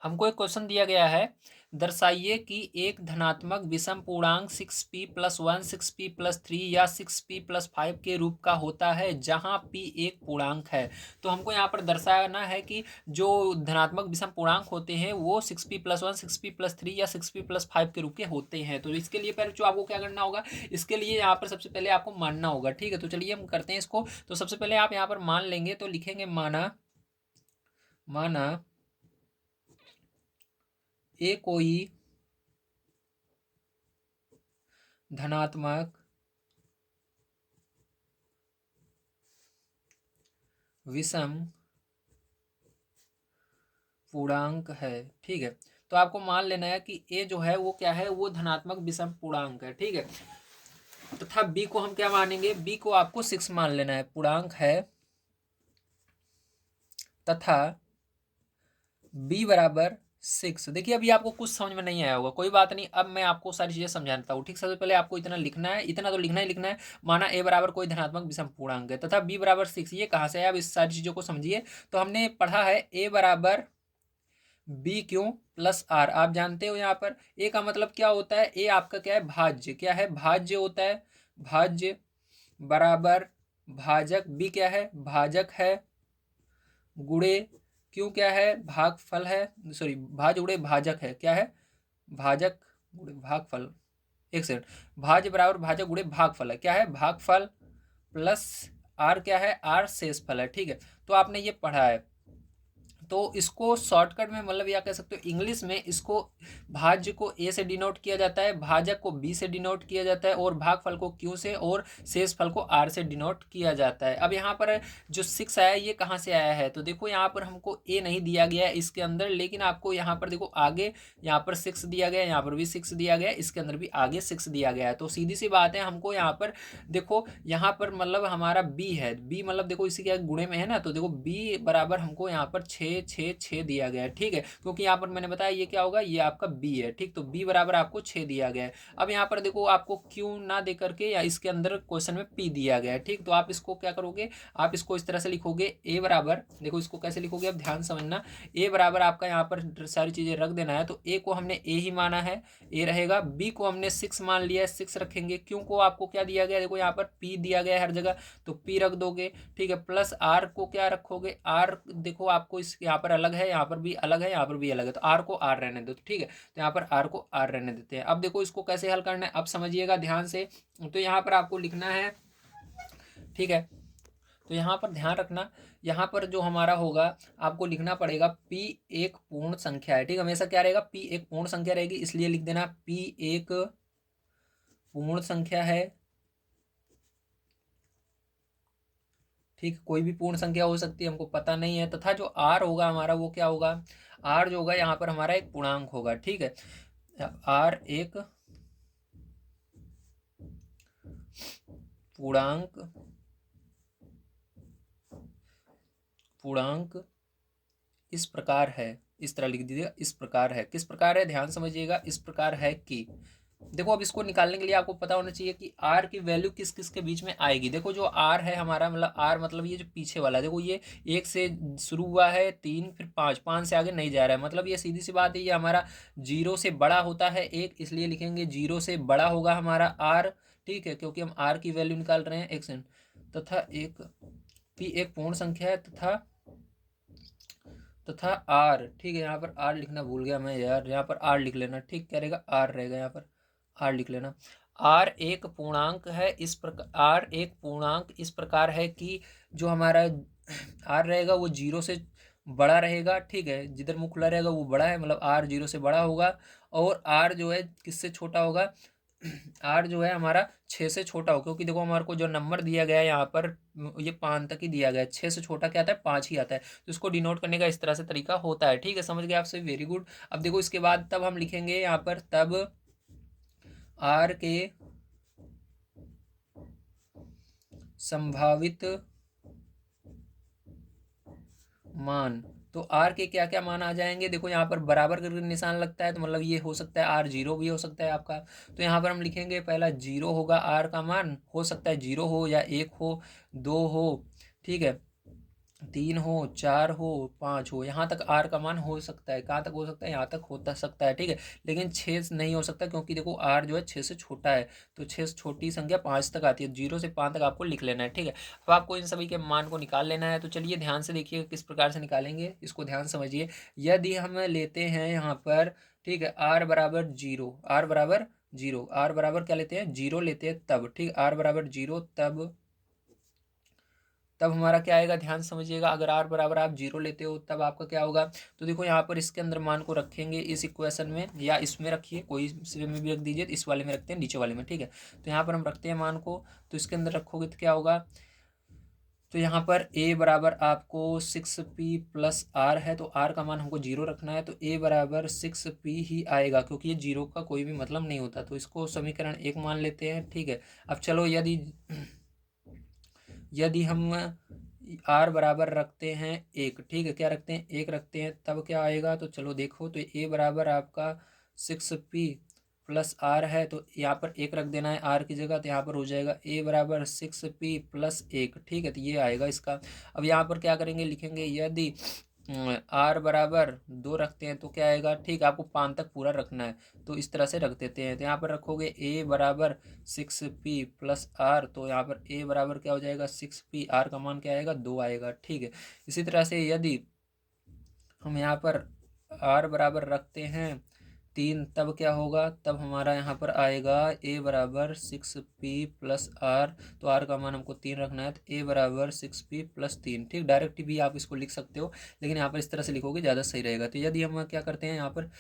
हमको एक क्वेश्चन दिया गया है, दर्शाइए कि एक धनात्मक विषम पूर्णांक 6p+1 6p+3 या 6p+5 के रूप का होता है जहां p एक पूर्णांक है। तो हमको यहाँ पर दर्शाना है कि जो धनात्मक विषम पूर्णांक होते हैं वो 6p+1 6p+3 या 6p+5 के रूप के होते हैं। तो इसके लिए पहले जो आपको क्या करना होगा, इसके लिए यहाँ पर सबसे पहले आपको मानना होगा। ठीक है, तो चलिए हम करते हैं इसको। तो सबसे पहले आप यहाँ पर मान लेंगे, तो लिखेंगे माना ए कोई धनात्मक विषम पूर्णांक है। ठीक है, तो आपको मान लेना है कि ए जो है वो क्या है, वो धनात्मक विषम पूर्णांक है। ठीक है, तथा बी को हम क्या मानेंगे, बी को आपको 6 मान लेना है, पूर्णांक है, तथा बी बराबर 6। देखिए अभी आपको कुछ समझ में नहीं आया होगा, कोई बात नहीं, अब मैं आपको सारी चीजें समझाता हूँ। ठीक, सबसे पहले आपको इतना लिखना है, इतना तो लिखना ही लिखना है। माना ए बराबर कोई धनात्मक विषम पूर्णांक है तथा बी बराबर 6, ये कहाँ से है, अब इस सारी चीजों को समझिए। तो हमने पढ़ा है ए बराबर बी क्यों प्लस आर, आप जानते हो यहाँ पर ए का मतलब क्या होता है, ए आपका क्या है, भाज्य, क्या है, भाज्य होता है, भाज्य बराबर भाजक, बी क्या है, भाजक है, गुणे क्यों क्या है, भागफल है, सॉरी भाज्य गुणे भाजक है, क्या है, भाजक गुणे भागफल, एक सेकंड, भाज्य बराबर भाजक गुणे भागफल है, क्या है, भागफल, प्लस आर क्या है, आर शेषफल है। ठीक है, तो आपने ये पढ़ा है। तो इसको शॉर्टकट में मतलब या कह सकते हो इंग्लिश में, इसको भाज्य को ए से डिनोट किया जाता है, भाजक को बी से डिनोट किया जाता है, और भागफल को क्यू से, और शेषफल को आर से डिनोट किया जाता है। अब यहाँ पर जो 6 आया ये कहाँ से आया है, तो देखो यहाँ पर हमको ए नहीं दिया गया है इसके अंदर, लेकिन आपको यहाँ पर देखो आगे यहाँ पर 6 दिया गया है, यहाँ पर भी 6 दिया गया है, इसके अंदर भी आगे 6 दिया गया है। तो सीधी सी बात है, हमको यहाँ पर देखो, यहाँ पर मतलब हमारा बी है, बी मतलब देखो इसी के गुणे में है ना, तो देखो बी बराबर हमको यहाँ पर 6 दिया गया है। ठीक है, क्योंकि यहाँ पर मैंने बताया ये क्या होगा, ये आपका बी है। ठीक, तो बी बराबर आपको 6 दिया गया है। अब यहाँ पर देखो आपको क्यों ना दे करके या इसके अंदर क्वेश्चन में पी दिया गया है। ठीक, तो आप इसको क्या करोगे, आप इसको इस तरह से लिखोगे, ए बराबर, देखो इसको कैसे लिखोगे, अब ध्यान समझना, ए बराबर आपका यहाँ पर सारी चीजें रख देना है। तो ए को हमने ए ही माना है, ए रहेगा, बी को हमने 6 मान लिया है, 6 रखेंगे, क्यों को आपको क्या दिया गया, देखो यहाँ पर पी दिया गया है हर जगह, तो पी रख दोगे। ठीक है, प्लस आर को क्या रखोगे, आर देखो आपको इस यहाँ पर अलग है, यहाँ पर भी अलग है, यहाँ पर भी अलग है, तो आर को आर रहने दो। ठीक है, तो यहाँ पर आर को आर रहने देते हैं। अब देखो इसको कैसे हल करना है, अब समझिएगा ध्यान से। तो यहाँ पर आपको लिखना है, ठीक है, तो यहाँ पर ध्यान रखना, यहाँ पर जो हमारा होगा आपको लिखना पड़ेगा p एक पूर्ण संख्या है। ठीक, हमेशा क्या रहेगा, p एक पूर्ण संख्या रहेगी, इसलिए लिख देना p एक पूर्ण संख्या है। ठीक, कोई भी पूर्ण संख्या हो सकती है, हमको पता नहीं है। तथा जो r होगा हमारा वो क्या होगा, r जो होगा यहाँ पर हमारा एक पूर्णांक होगा। ठीक है, r एक पूर्णांक पूर्णांक इस प्रकार है, इस तरह लिख दीजिएगा, इस प्रकार है, किस प्रकार है, ध्यान समझिएगा, इस प्रकार है कि, देखो अब इसको निकालने के लिए आपको पता होना चाहिए कि r की वैल्यू किस किस के बीच में आएगी। देखो जो r है हमारा, मतलब r मतलब ये जो पीछे वाला, देखो ये 1 से शुरू हुआ है, 3 फिर 5, 5 से आगे नहीं जा रहा है, मतलब ये सीधी सी बात है, ये हमारा 0 से बड़ा होता है 1, इसलिए लिखेंगे 0 से बड़ा होगा हमारा r। ठीक है, क्योंकि हम r की वैल्यू निकाल रहे हैं, एक सेकंड, तथा एक p एक पूर्ण संख्या है, तथा आर, ठीक है, यहाँ पर आर लिखना भूल गया मैं यार, यहाँ पर आर लिख लेना। ठीक, क्या रहेगा, आर रहेगा, यहाँ पर आर लिख लेना। आर एक पूर्णांक है, इस प्रकार आर एक पूर्णांक इस प्रकार है कि जो हमारा आर रहेगा वो 0 से बड़ा रहेगा। ठीक है, जिधर मुंह खुला रहेगा वो बड़ा है, मतलब आर 0 से बड़ा होगा, और आर जो है किससे छोटा होगा, आर जो है हमारा 6 से छोटा हो, क्योंकि देखो हमारे को जो नंबर दिया गया है यहाँ पर ये 5 तक ही दिया गया है, 6 से छोटा क्या आता है, 5 ही आता है। तो इसको डिनोट करने का इस तरह से तरीका होता है। ठीक है, समझ गए आपसे, वेरी गुड। अब देखो इसके बाद तब हम लिखेंगे यहाँ पर, तब आर के संभावित मान, तो आर के क्या क्या मान आ जाएंगे, देखो यहाँ पर बराबर करके निशान लगता है, तो मतलब ये हो सकता है आर 0 भी हो सकता है आपका। तो यहाँ पर हम लिखेंगे पहला 0 होगा आर का मान, हो सकता है 0 हो या 1 हो, 2 हो। ठीक है, 3 हो, 4 हो, 5 हो, यहाँ तक आर का मान हो सकता है। कहाँ तक हो सकता है? यहाँ तक होता सकता है, ठीक है। लेकिन 6 नहीं हो सकता, क्योंकि देखो आर जो है 6 से छोटा है, तो 6 से छोटी संख्या 5 तक आती है। 0 से 5 तक आपको लिख लेना है, ठीक है। अब आपको इन सभी के मान को निकाल लेना है। तो चलिए ध्यान से देखिए किस प्रकार से निकालेंगे, इसको ध्यान समझिए। यदि हम लेते हैं यहाँ पर, ठीक है, आर बराबर 0, आर बराबर 0, आर बराबर क्या लेते हैं? 0 लेते हैं तब, ठीक, आर बराबर 0 तब हमारा क्या आएगा? ध्यान समझिएगा। अगर आर बराबर आप 0 लेते हो तब आपका क्या होगा? तो देखो यहाँ पर इसके अंदर मान को रखेंगे इस इक्वेशन में, या इसमें रखिए, कोई से में भी रख दीजिए। इस वाले में रखते हैं, नीचे वाले में, ठीक है। तो यहाँ पर हम रखते हैं मान को, तो इसके अंदर रखोगे तो क्या होगा? तो यहाँ पर a बराबर आपको 6p प्लस आर है, तो r का मान हमको 0 रखना है, तो a बराबर 6p ही आएगा, क्योंकि ये 0 का कोई भी मतलब नहीं होता। तो इसको समीकरण 1 मान लेते हैं, ठीक है। अब चलो, यदि हम आर बराबर रखते हैं 1, ठीक है, क्या रखते हैं? 1 रखते हैं, तब क्या आएगा? तो चलो देखो, तो ए बराबर आपका 6p प्लस आर है, तो यहाँ पर 1 रख देना है आर की जगह, तो यहाँ पर हो जाएगा ए बराबर 6p प्लस 1, ठीक है। तो ये आएगा इसका। अब यहाँ पर क्या करेंगे? लिखेंगे यदि आर बराबर 2 रखते हैं तो क्या आएगा? ठीक, आपको 5 तक पूरा रखना है, तो इस तरह से रख देते हैं। तो यहाँ पर रखोगे ए बराबर 6p प्लस आर, तो यहाँ पर ए बराबर क्या हो जाएगा? 6p, आर का मान क्या आएगा? 2 आएगा, ठीक है। इसी तरह से यदि हम यहाँ पर आर बराबर रखते हैं 3, तब क्या होगा? तब हमारा यहाँ पर आएगा ए बराबर 6p प्लस आर, तो आर का मान हमको 3 रखना है, तो ए बराबर 6p प्लस 3, ठीक। डायरेक्ट भी आप इसको लिख सकते हो, लेकिन यहाँ पर इस तरह से लिखोगे ज़्यादा सही रहेगा। तो यदि हम क्या करते हैं, यहाँ पर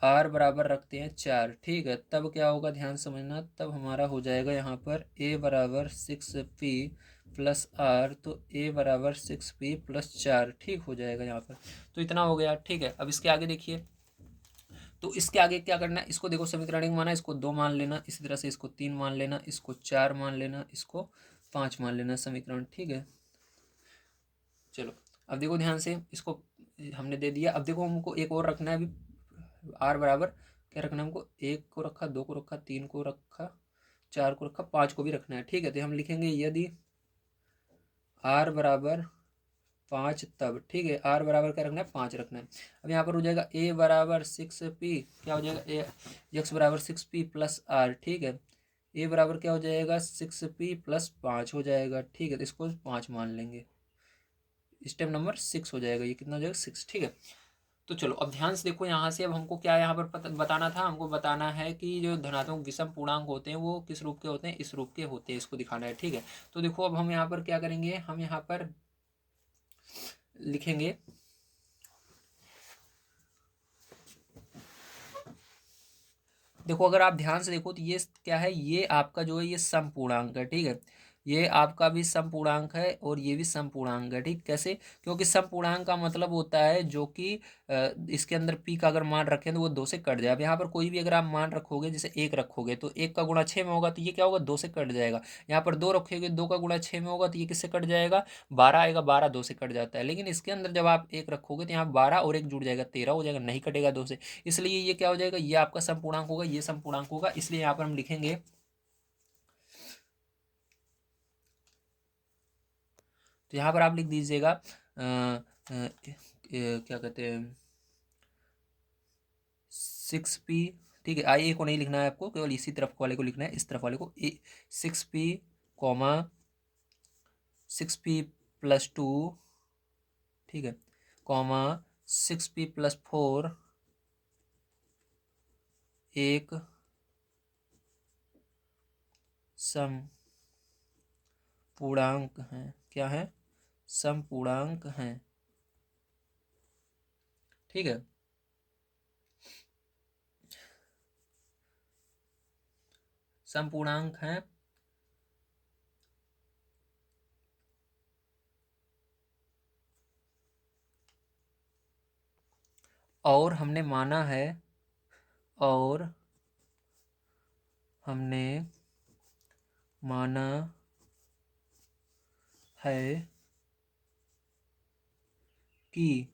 आर बराबर रखते हैं 4, ठीक है, तब क्या होगा? ध्यान समझना। तब हमारा हो जाएगा यहाँ पर ए बराबर 6p प्लस आर, तो ए बराबर 6p प्लस 4, ठीक हो जाएगा यहाँ पर। तो इतना हो गया, ठीक है। अब इसके आगे देखिए, तो इसके आगे क्या करना है? इसको देखो, समीकरण एक माना, इसको 2 मान लेना, इसी तरह से इसको 3 मान लेना, इसको 4 मान लेना, इसको 5 मान लेना समीकरण, ठीक है। चलो, अब देखो ध्यान से, इसको हमने दे दिया। अब देखो हमको एक और रखना है अभी। आर बराबर क्या रखना है हमको? 1 को रखा, 2 को रखा, 3 को रखा, 4 को रखा, 5 को भी रखना है, ठीक है। तो हम लिखेंगे यदि आर बराबर 5, तब, ठीक है, आर बराबर क्या रखना है? 5 रखना है। अब यहाँ पर हो जाएगा ए बराबर 6p, क्या हो जाएगा? एक्स बराबर 6p प्लस आर, ठीक है। ए बराबर क्या हो जाएगा? 6p प्लस 5 हो जाएगा, ठीक है। तो इसको 5 मान लेंगे, स्टेप नंबर 6 हो जाएगा। ये कितना हो जाएगा? 6, ठीक है। तो चलो, अब ध्यान से देखो यहाँ से। अब हमको क्या यहाँ पर बताना था? हमको बताना है कि जो धनात्मक विषम पूर्णांक होते हैं वो किस रूप के होते हैं? इस रूप के होते हैं, इसको दिखाना है, ठीक है। तो देखो, अब हम यहाँ पर क्या करेंगे? हम यहाँ पर लिखेंगे, देखो अगर आप ध्यान से देखो तो ये क्या है? ये आपका जो है ये समपूर्णांक है, ठीक है। ये आपका भी समपूर्णांक है और ये भी समपूर्णांक है, ठीक। कैसे? क्योंकि समपूर्णांक का मतलब होता है जो कि इसके अंदर पी का अगर मान रखें तो वो 2 से कट जाए। अब यहाँ पर कोई भी अगर आप मान रखोगे, जैसे 1 रखोगे तो 1 का गुणा 6 में होगा, तो ये क्या होगा? 2 से कट जाएगा। यहाँ पर 2 रखोगे, 2 का गुणा 6 में होगा, तो ये किससे कट जाएगा? 12 आएगा, 12 2 से कट जाता है। लेकिन इसके अंदर जब आप 1 रखोगे तो यहाँ 12 और 1 जुड़ जाएगा, 13 हो जाएगा, नहीं कटेगा 2 से। इसलिए ये क्या हो जाएगा? ये आपका समपूर्णांक होगा, ये समपूर्णांक होगा। इसलिए यहाँ पर हम लिखेंगे, तो यहाँ पर आप लिख दीजिएगा क्या कहते हैं, 6p, ठीक है। आई ए को नहीं लिखना है आपको, केवल इसी तरफ वाले को लिखना है, इस तरफ वाले को। 6p कॉमा 6p प्लस 2, ठीक है, कॉमा 6p प्लस 4, एक सम पूर्णांक है। क्या है? समपूर्णांक है, ठीक है। समपूर्णांक है, और हमने माना है, और हमने माना है कि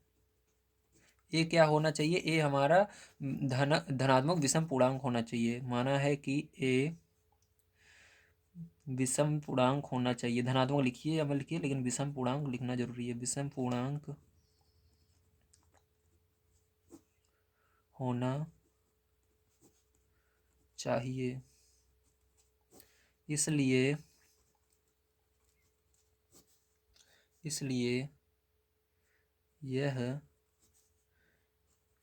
ए क्या होना चाहिए? ए हमारा धनात्मक विषम पूर्णांक होना चाहिए। माना है कि ए विषम पूर्णांक होना चाहिए, धनात्मक लिखिए या मत लिखिए, लेकिन विषम पूर्णांक लिखना जरूरी है। विषम पूर्णांक होना चाहिए, इसलिए यह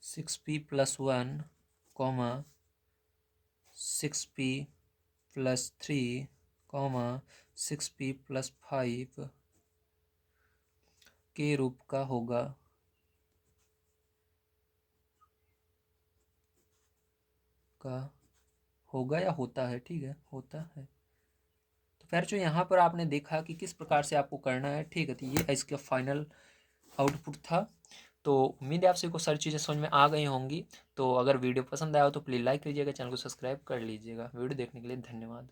6p+1, 6p+3, 6p+5 के रूप का होगा। या होता है, ठीक है, होता है। तो फिर जो यहाँ पर आपने देखा कि किस प्रकार से आपको करना है, ठीक है, तो ये इसका फाइनल आउटपुट था। तो उम्मीद है आप सभी को सारी चीज़ें समझ में आ गई होंगी। तो अगर वीडियो पसंद आया हो तो प्लीज़ लाइक कीजिएगा, चैनल को सब्सक्राइब कर लीजिएगा। वीडियो देखने के लिए धन्यवाद।